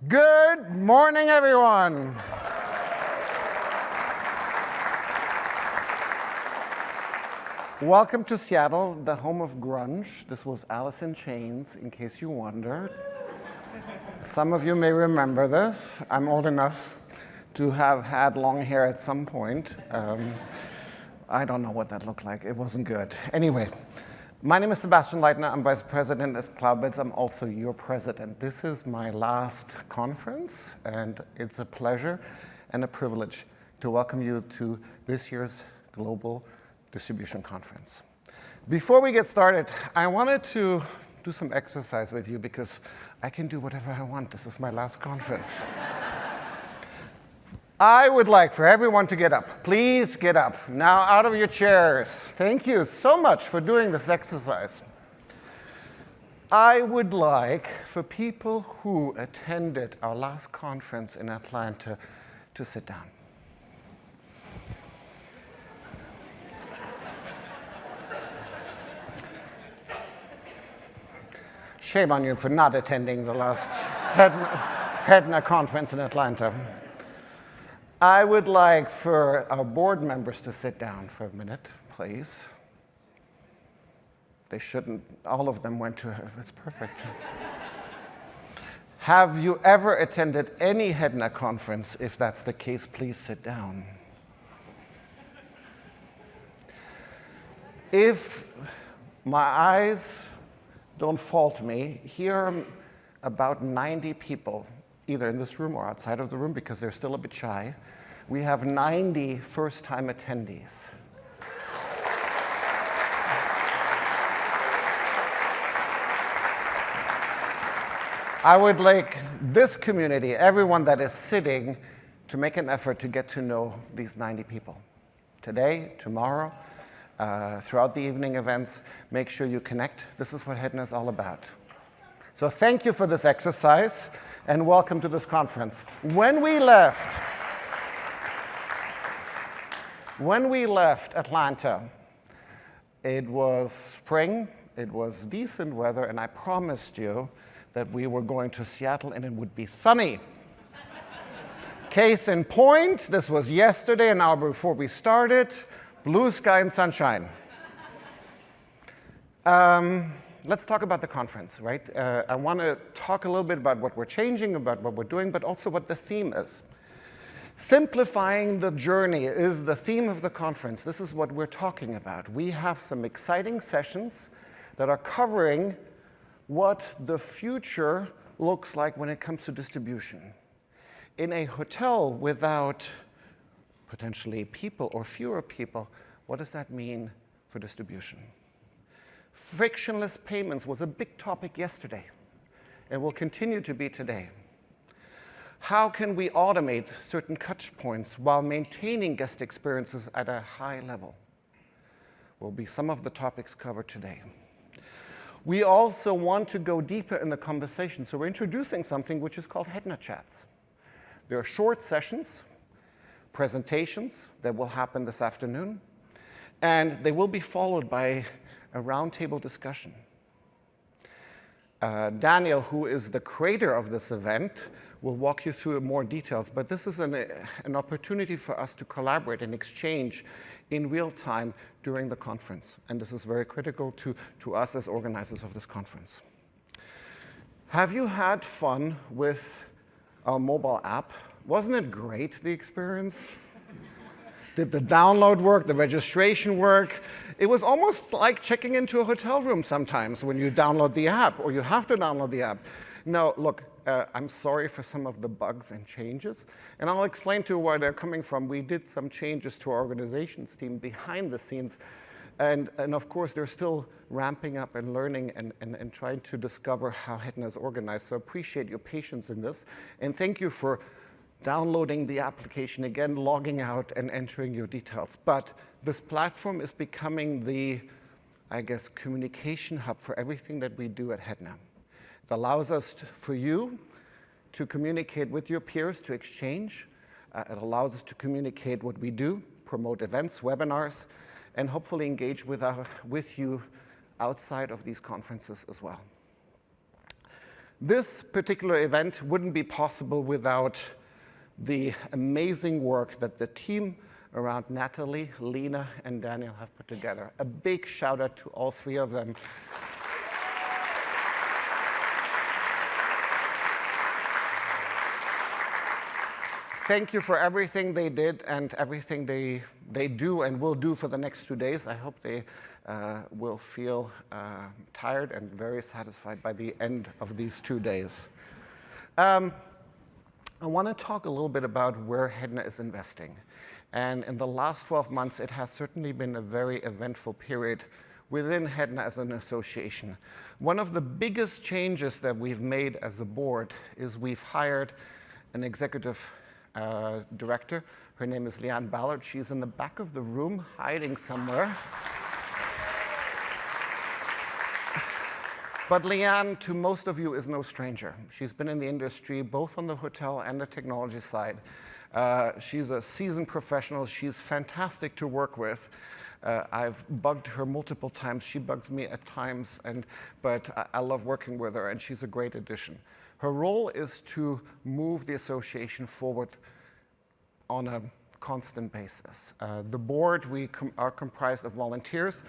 Good morning, everyone. Welcome to Seattle, the home of grunge. This was Alice in Chains, in case you wondered. Some of you may remember this. I'm old enough to have had long hair at some point. I don't know what that looked like. It wasn't good. Anyway, my name is Sebastien Leitner. I'm Vice President at Cloudbeds. I'm also your president. This is my last conference, and it's a pleasure and a privilege to welcome you to this year's Global Distribution Conference. Before we get started, I wanted to do some exercise with you because I can do whatever I want. This is my last conference. I would like for everyone to get up. Please get up. Now out of your chairs. Thank you so much for doing this exercise. I would like for people who attended our last conference in Atlanta to sit down. Shame on you for not attending the last HEDNA conference in Atlanta. I would like for our board members to sit down for a minute, please. They shouldn't, all of them went to her. It's perfect. Have you ever attended any HEDNA conference? If that's the case, please sit down. If my eyes don't fault me, here are about 90 people, either in this room or outside of the room, because they're still a bit shy. We have 90 first-time attendees. I would like this community, everyone that is sitting, to make an effort to get to know these 90 people. Today, tomorrow, throughout the evening events, make sure you connect. This is what HEDNA is all about. So thank you for this exercise, and welcome to this conference. When we left Atlanta, it was spring, it was decent weather, and I promised you that we were going to Seattle and it would be sunny. Case in point, this was yesterday, an hour before we started, blue sky and sunshine. Let's talk about the conference, right? I want to talk a little bit about what we're changing, about what we're doing, but also what the theme is. Simplifying the journey is the theme of the conference. This is what we're talking about. We have some exciting sessions that are covering what the future looks like when it comes to distribution. In a hotel without potentially people or fewer people, what does that mean for distribution? Frictionless payments was a big topic yesterday and will continue to be today. How can we automate certain touch points while maintaining guest experiences at a high level? Will be some of the topics covered today. We also want to go deeper in the conversation, so we're introducing something which is called HEDNA Chats. There are short sessions, presentations that will happen this afternoon, and they will be followed by a roundtable discussion. Daniel, who is the creator of this event, will walk you through more details, but this is an opportunity for us to collaborate and exchange in real time during the conference, and this is very critical to us as organizers of this conference. Have you had fun with our mobile app? Wasn't it great, the experience? Did the download work, the registration work? It was almost like checking into a hotel room sometimes when you download the app, or you have to download the app. No, look, I'm sorry for some of the bugs and changes, and I'll explain to you where they're coming from. We did some changes to our organizations team behind the scenes, and of course, they're still ramping up and learning and trying to discover how HEDNA is organized. So appreciate your patience in this, and thank you for downloading the application again, logging out, and entering your details. But this platform is becoming the, I guess, communication hub for everything that we do at HEDNA. It allows us, for you, to communicate with your peers, to exchange. It allows us to communicate what we do, promote events, webinars, and hopefully engage with you outside of these conferences as well. This particular event wouldn't be possible without the amazing work that the team around Natalie, Lena, and Daniel have put together. A big shout out to all three of them. Thank you for everything they did and everything they do and will do for the next 2 days. I hope they will feel tired and very satisfied by the end of these 2 days. I want to talk a little bit about where HEDNA is investing. And in the last 12 months, it has certainly been a very eventful period within HEDNA as an association. One of the biggest changes that we've made as a board is we've hired an executive director. Her name is Leanne Ballard. She's in the back of the room, hiding somewhere. But Leanne, to most of you, is no stranger. She's been in the industry, both on the hotel and the technology side. She's a seasoned professional. She's fantastic to work with. I've bugged her multiple times. She bugs me at times, but I love working with her, and she's a great addition. Her role is to move the association forward on a constant basis. The board, we are comprised of volunteers,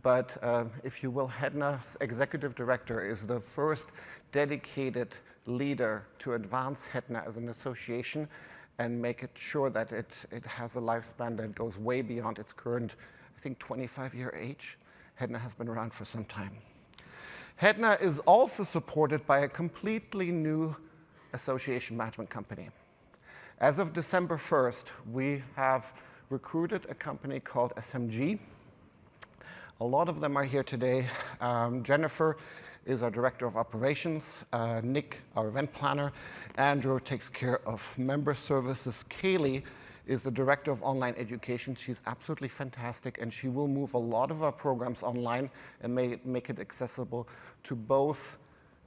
but if you will, HEDNA's executive director is the first dedicated leader to advance HEDNA as an association and make it sure that it has a lifespan that goes way beyond its current, I think, 25-year age. HEDNA has been around for some time. HEDNA is also supported by a completely new association management company. As of December 1st, we have recruited a company called SMG. A lot of them are here today. Jennifer is our director of operations. Nick, our event planner. Andrew takes care of member services. Kaylee is the director of online education. She's absolutely fantastic, and she will move a lot of our programs online and make it accessible to both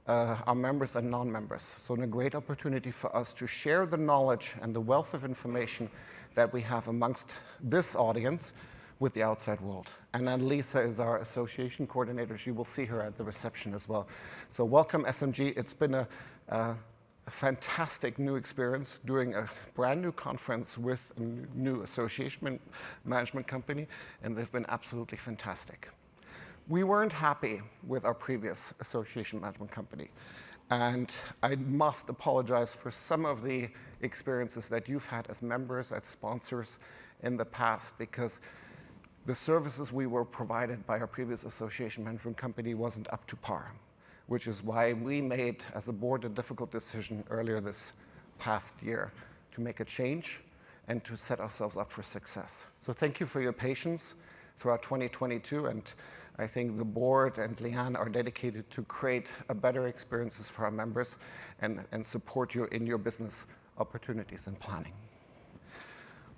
our members and non-members. So a great opportunity for us to share the knowledge and the wealth of information that we have amongst this audience with the outside world. And then Lisa is our association coordinator. You will see her at the reception as well. So welcome, SMG. It's been a fantastic new experience doing a brand new conference with a new association management company, and they've been absolutely fantastic. We weren't happy with our previous association management company, and I must apologize for some of the experiences that you've had as members, as sponsors in the past, because the services we were provided by our previous association management company wasn't up to par, which is why we made, as a board, a difficult decision earlier this past year to make a change and to set ourselves up for success. So thank you for your patience throughout 2022, and I think the board and Leanne are dedicated to create a better experiences for our members and support you in your business opportunities and planning.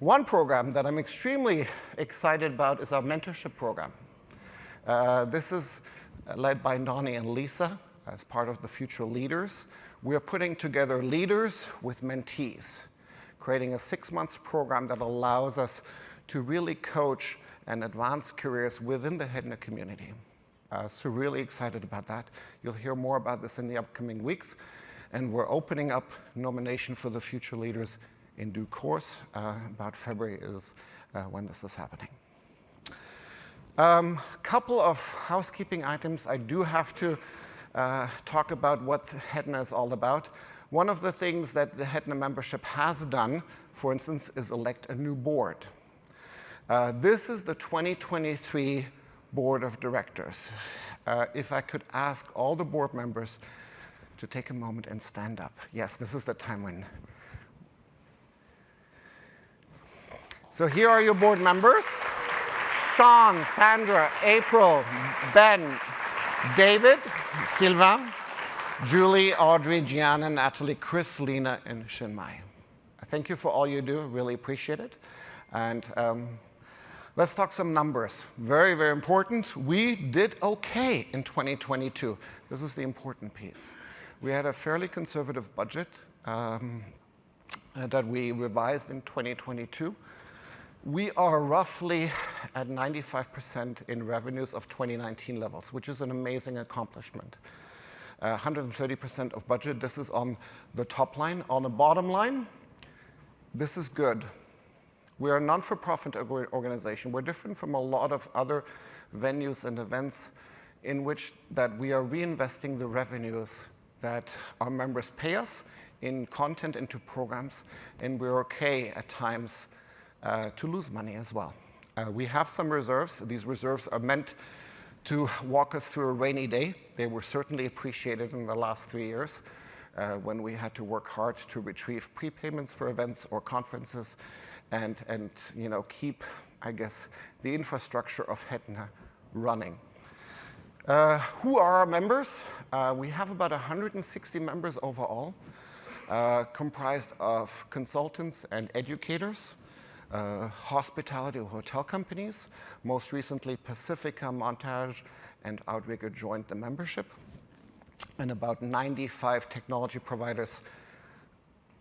One program that I'm extremely excited about is our mentorship program. This is led by Donnie and Lisa as part of the Future Leaders. We are putting together leaders with mentees, creating a 6-month program that allows us to really coach and advance careers within the HEDNA community. So really excited about that. You'll hear more about this in the upcoming weeks. And we're opening up nomination for the Future Leaders in due course. About February is when this is happening. Couple of housekeeping items. I do have to talk about what HEDNA is all about. One of the things that the HEDNA membership has done, for instance, is elect a new board. This is the 2023 Board of Directors. If I could ask all the board members to take a moment and stand up. Yes, this is the time when. So here are your board members. Sean, Sandra, April, Ben, David, Sylvain, Julie, Audrey, Gianna, Natalie, Chris, Lena, and Shinmai. Thank you for all you do. Really appreciate it. And let's talk some numbers. Very, very important. We did okay in 2022. This is the important piece. We had a fairly conservative budget that we revised in 2022. We are roughly at 95% in revenues of 2019 levels, which is an amazing accomplishment. 130% of budget. This is on the top line. On the bottom line, this is good. We are a non-for-profit organization. We're different from a lot of other venues and events in which that we are reinvesting the revenues that our members pay us in content into programs, and we're okay at times to lose money as well. We have some reserves. These reserves are meant to walk us through a rainy day. They were certainly appreciated in the last 3 years when we had to work hard to retrieve prepayments for events or conferences and keep, I guess, the infrastructure of HEDNA running. Who are our members? We have about 160 members overall, comprised of consultants and educators, hospitality or hotel companies. Most recently, Pacifica, Montage, and Outrigger joined the membership, and about 95 technology providers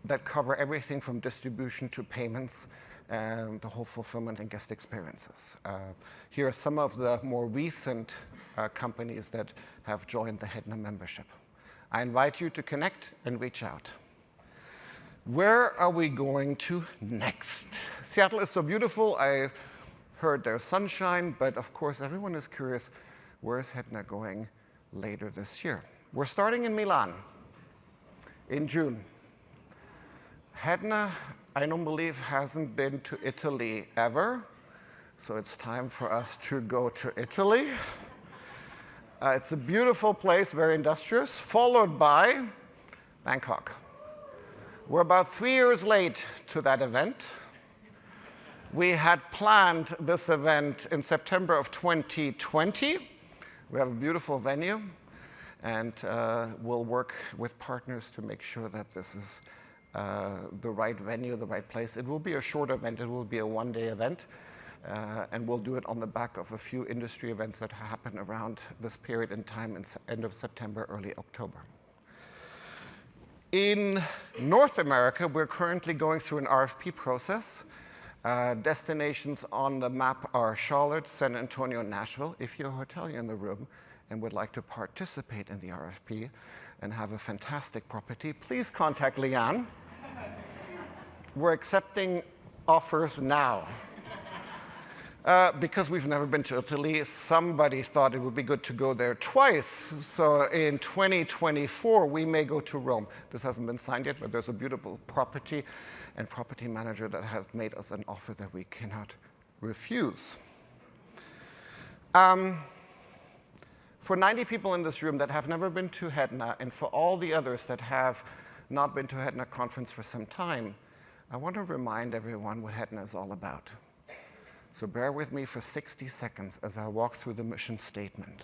that cover everything from distribution to payments and the whole fulfillment and guest experiences. Here are some of the more recent companies that have joined the HEDNA membership. I invite you to connect and reach out. Where are we going to next? Seattle is so beautiful. I heard there's sunshine, but of course everyone is curious, where is HEDNA going later this year? We're starting in Milan in June. HEDNA, I don't believe, hasn't been to Italy ever, so it's time for us to go to Italy. It's a beautiful place, very industrious, followed by Bangkok. We're about 3 years late to that event. We had planned this event in September of 2020. We have a beautiful venue, and we'll work with partners to make sure that this is the right venue, the right place. It will be a short event. It will be a one-day event, and we'll do it on the back of a few industry events that happen around this period in time, in end of September, early October. In North America, we're currently going through an RFP process. Destinations on the map are Charlotte, San Antonio, and Nashville. If you're a hotelier in the room and would like to participate in the RFP and have a fantastic property, please contact Leanne. We're accepting offers now. Because we've never been to Italy, somebody thought it would be good to go there twice. So in 2024, we may go to Rome. This hasn't been signed yet, but there's a beautiful property and property manager that has made us an offer that we cannot refuse. For 90 people in this room that have never been to HEDNA, and for all the others that have not been to a HEDNA conference for some time, I want to remind everyone what HEDNA is all about. So bear with me for 60 seconds as I walk through the mission statement,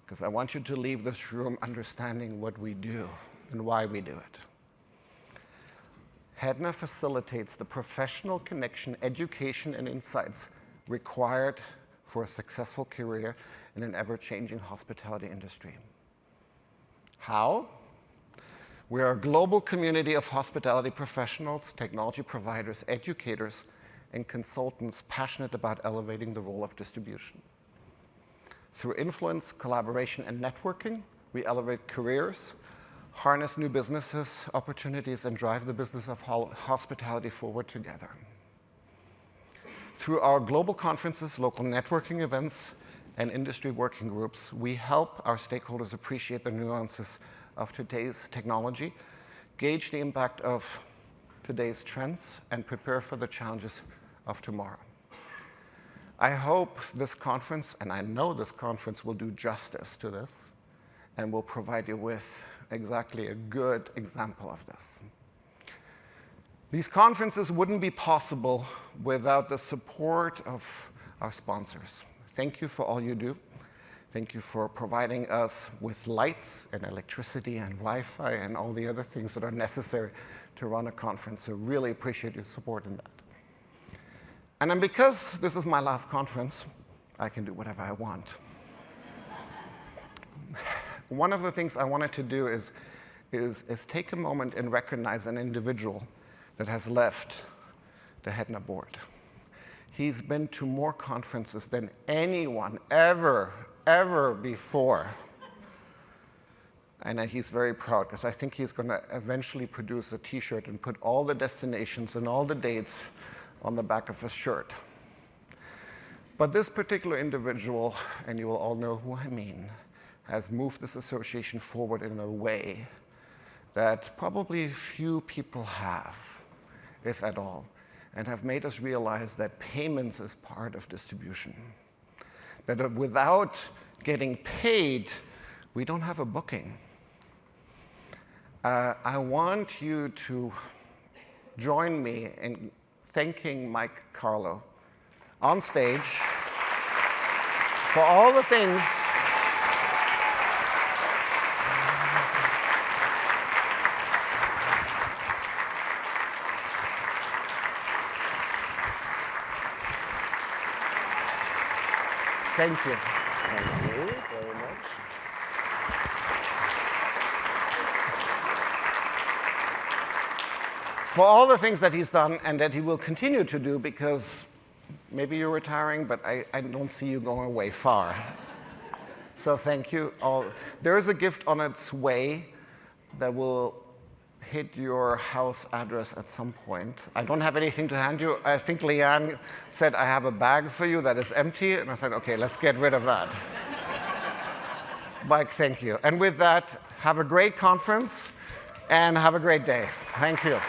because I want you to leave this room understanding what we do and why we do it. HEDNA facilitates the professional connection, education, and insights required for a successful career in an ever-changing hospitality industry. How? We are a global community of hospitality professionals, technology providers, educators, and consultants passionate about elevating the role of distribution. Through influence, collaboration, and networking, we elevate careers, harness new businesses, opportunities, and drive the business of hospitality forward together. Through our global conferences, local networking events, and industry working groups, we help our stakeholders appreciate the nuances of today's technology, gauge the impact of today's trends, and prepare for the challenges of tomorrow. I hope this conference, and I know this conference, will do justice to this and will provide you with exactly a good example of this. These conferences wouldn't be possible without the support of our sponsors. Thank you for all you do. Thank you for providing us with lights and electricity and Wi-Fi and all the other things that are necessary to run a conference. So really appreciate your support in that. And then because this is my last conference, I can do whatever I want. One of the things I wanted to do is take a moment and recognize an individual that has left the HEDNA board. He's been to more conferences than anyone ever before. And he's very proud because I think he's going to eventually produce a T-shirt and put all the destinations and all the dates on the back of his shirt. But this particular individual, and you will all know who I mean, has moved this association forward in a way that probably few people have, if at all, and have made us realize that payments is part of distribution. That without getting paid, we don't have a booking. I want you to join me in thanking Mike Carlo on stage for all the things Thank you. Thank you very much. For all the things that he's done and that he will continue to do, because maybe you're retiring, but I don't see you going away far. So thank you all. There is a gift on its way that will hit your house address at some point. I don't have anything to hand you. I think Leanne said, I have a bag for you that is empty. And I said, okay, let's get rid of that. Mike, thank you. And with that, have a great conference and have a great day. Thank you.